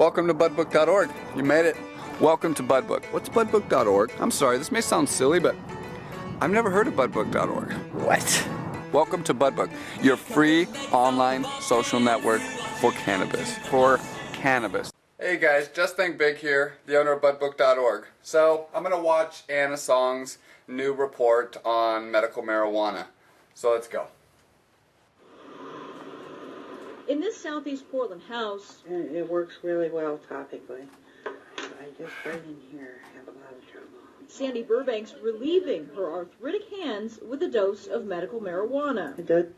Welcome to budbook.org. You made it. Welcome to Budbook. What's budbook.org? I'm sorry, this may sound silly, but I've never heard of budbook.org. What? Welcome to Budbook, your free online social network for cannabis. Hey guys, JustThinkBig here, the owner of budbook.org. So, I'm going to watch Anna Song's new report on medical marijuana. So let's go. In this southeast Portland house, it works really well topically. I just right in here have a lot of trouble. Sandy Burbank's relieving her arthritic hands with a dose of medical marijuana.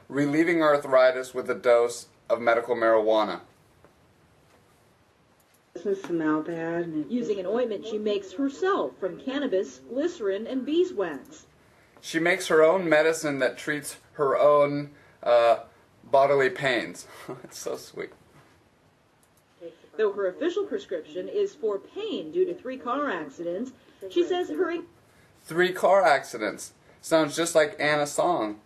Relieving arthritis with a dose of medical marijuana. It doesn't smell bad. And using an ointment she makes herself from cannabis, glycerin, and beeswax. She makes her own medicine that treats her own bodily pains. It's so sweet. Though her official prescription is for pain due to 3 car accidents, she says her 3 car accidents. Sounds just like Anna Song.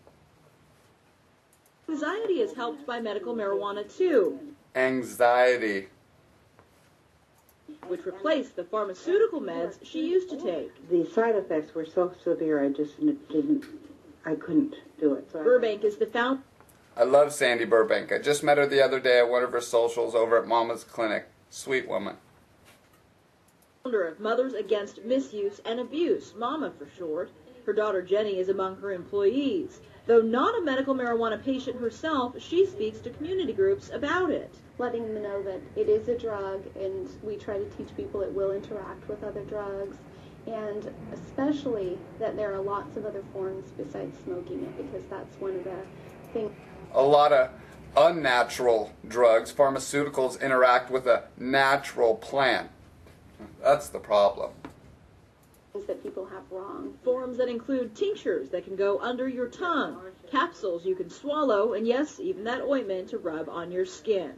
anxiety is helped by medical marijuana too. Anxiety. Which replaced the pharmaceutical meds she used to take. The side effects were so severe, I couldn't do it. So Burbank is the founder. I love Sandy Burbank. I just met her the other day at one of her socials over at Mama's Clinic. Sweet woman. Founder of Mothers Against Misuse and Abuse, MAMA for short. Her daughter Jenny is among her employees. Though not a medical marijuana patient herself, she speaks to community groups about it. Letting them know that it is a drug, and we try to teach people it will interact with other drugs, and especially that there are lots of other forms besides smoking it, because that's one of the things. A lot of unnatural drugs, pharmaceuticals, interact with a natural plant. That's the problem. That people have wrong. Forms that include tinctures that can go under your tongue, capsules you can swallow, and yes, even that ointment to rub on your skin.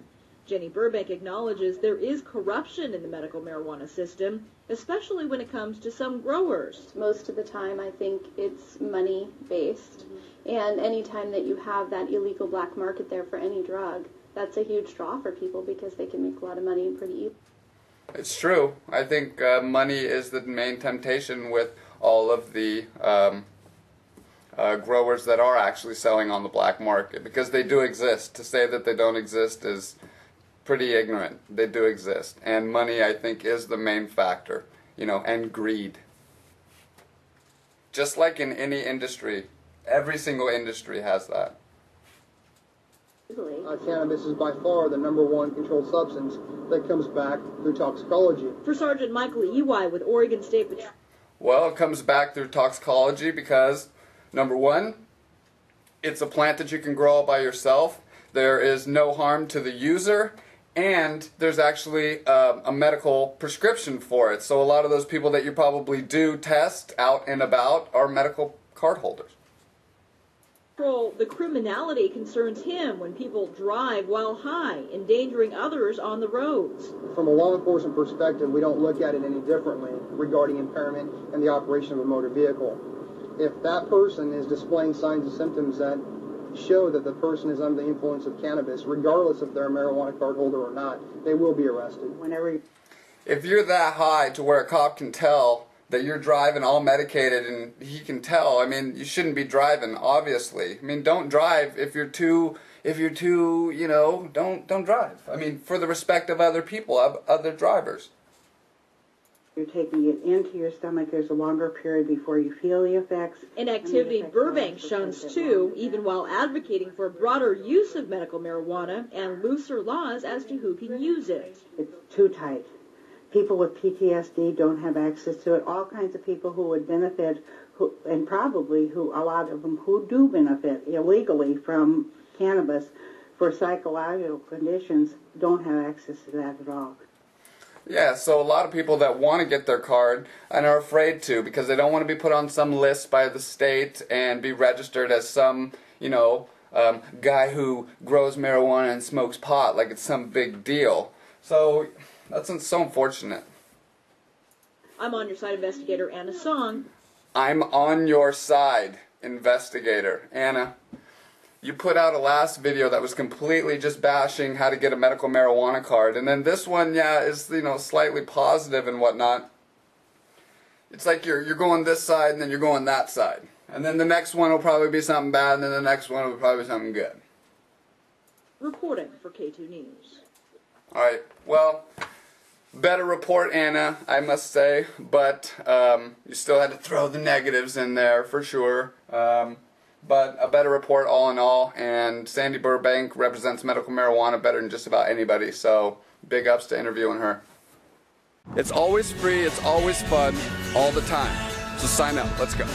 Jenny Burbank acknowledges there is corruption in the medical marijuana system, especially when it comes to some growers. Most of the time, I think it's money-based, and any time that you have that illegal black market there for any drug, that's a huge draw for people because they can make a lot of money pretty easily. It's true. I think money is the main temptation with all of the growers that are actually selling on the black market, because they do exist. To say that they don't exist is pretty ignorant. They do exist. And money, I think, is the main factor, and greed. Just like in any industry, every single industry has that. Cannabis is by far the #1 controlled substance that comes back through toxicology. For Sergeant Michael Ely with Oregon State Patrol. Well, it comes back through toxicology because, #1, it's a plant that you can grow all by yourself. There is no harm to the user, and there's actually a medical prescription for it. So a lot of those people that you probably do test out and about are medical card holders. The criminality concerns him when people drive while high, endangering others on the roads. From a law enforcement perspective, we don't look at it any differently regarding impairment and the operation of a motor vehicle. If that person is displaying signs and symptoms that show that the person is under the influence of cannabis, regardless if they're a marijuana card holder or not, they will be arrested. If you're that high to where a cop can tell that you're driving all medicated and he can tell, you shouldn't be driving, obviously. Don't drive if you're too, don't drive. For the respect of other people, of other drivers. You're taking it into your stomach. There's a longer period before you feel the effects. Inactivity Burbank shuns too, even while advocating for broader use of medical marijuana and looser laws as to who can use it. It's too tight. People with PTSD don't have access to it. All kinds of people who would benefit, and probably a lot of them who do benefit illegally from cannabis for psychological conditions, don't have access to that at all. Yeah, so a lot of people that want to get their card and are afraid to because they don't want to be put on some list by the state and be registered as some, guy who grows marijuana and smokes pot like it's some big deal. So that's so unfortunate. I'm on your side investigator Anna Song. I'm on your side investigator Anna. you put out a last video that was completely just bashing how to get a medical marijuana card, and then this one, yeah, is, you know, slightly positive and whatnot. It's like you're going this side and then you're going that side. And then the next one will probably be something bad, and then the next one will probably be something good. Reporting for K2 News. Alright, well, better report, Anna, I must say, but you still had to throw the negatives in there for sure. But a better report all in all, and Sandy Burbank represents medical marijuana better than just about anybody, so big ups to interviewing her. It's always free, it's always fun, all the time. So sign up, let's go.